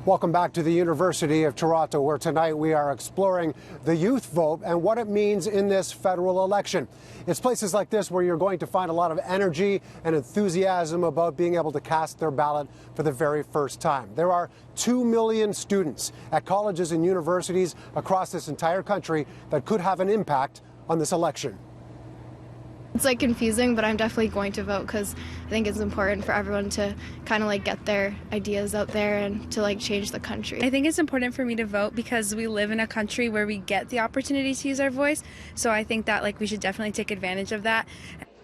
Welcome back to the University of Toronto, where tonight we are exploring the youth vote and what it means in this federal election. It's places like this where you're going to find a lot of energy and enthusiasm about being able to cast their ballot for the very first time. There are 2 million students at colleges and universities across this entire country that could have an impact on this election. It's confusing, but I'm definitely going to vote because I think it's important for everyone to kind of get their ideas out there and to change the country. I think it's important for me to vote because we live in a country where we get the opportunity to use our voice. So I think that we should definitely take advantage of that.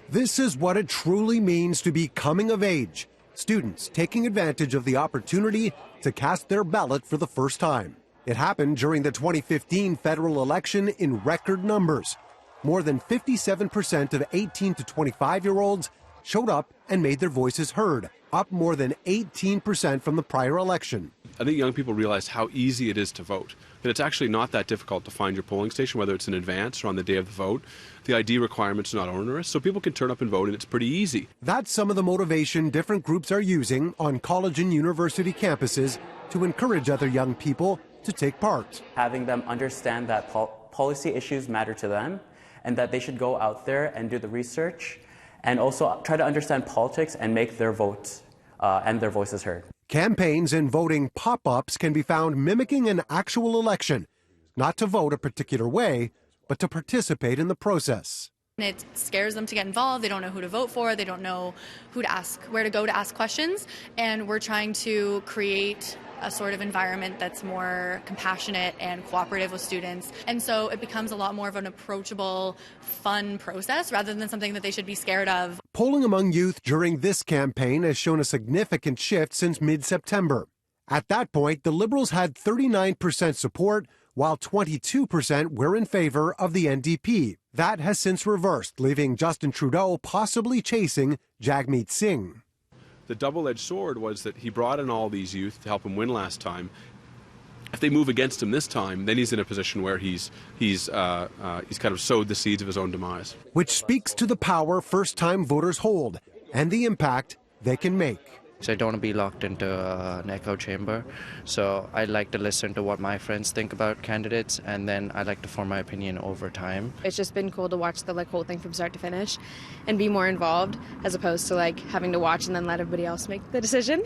This is what it truly means to be coming of age. Students taking advantage of the opportunity to cast their ballot for the first time. It happened during the 2015 federal election in record numbers. More than 57% of 18 to 25-year-olds showed up and made their voices heard, up more than 18% from the prior election. I think young people realize how easy it is to vote, that it's actually not that difficult to find your polling station, whether it's in advance or on the day of the vote. The ID requirements are not onerous, so people can turn up and vote, and it's pretty easy. That's some of the motivation different groups are using on college and university campuses to encourage other young people to take part. Having them understand that policy issues matter to them, and that they should go out there and do the research and also try to understand politics and make their votes and their voices heard. Campaigns and voting pop-ups can be found mimicking an actual election, not to vote a particular way, but to participate in the process. It scares them to get involved. They don't know who to vote for. They don't know who to ask, where to go to ask questions. And we're trying to create a sort of environment that's more compassionate and cooperative with students. And so it becomes a lot more of an approachable, fun process rather than something that they should be scared of. Polling among youth during this campaign has shown a significant shift since mid-September. At that point, the Liberals had 39% support, while 22% were in favor of the NDP. That has since reversed, leaving Justin Trudeau possibly chasing Jagmeet Singh. The double-edged sword was that he brought in all these youth to help him win last time. If they move against him this time, then he's in a position where he's kind of sowed the seeds of his own demise. Which speaks to the power first-time voters hold and the impact they can make. So I don't want to be locked into an echo chamber. So I like to listen to what my friends think about candidates, and then I like to form my opinion over time. It's just been cool to watch the whole thing from start to finish and be more involved as opposed to having to watch and then let everybody else make the decision.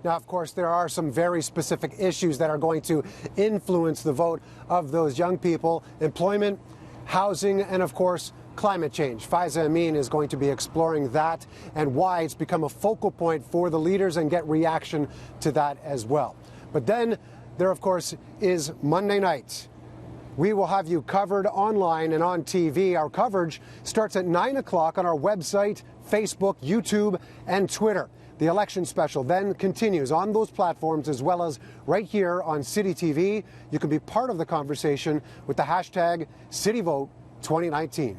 Now, of course, there are some very specific issues that are going to influence the vote of those young people: employment, housing, and of course, climate change. Faiza Amin is going to be exploring that and why it's become a focal point for the leaders and get reaction to that as well. But then there, of course, is Monday night. We will have you covered online and on TV. Our coverage starts at 9 o'clock on our website, Facebook, YouTube, and Twitter. The election special then continues on those platforms as well as right here on City TV. You can be part of the conversation with the hashtag CityVote2019.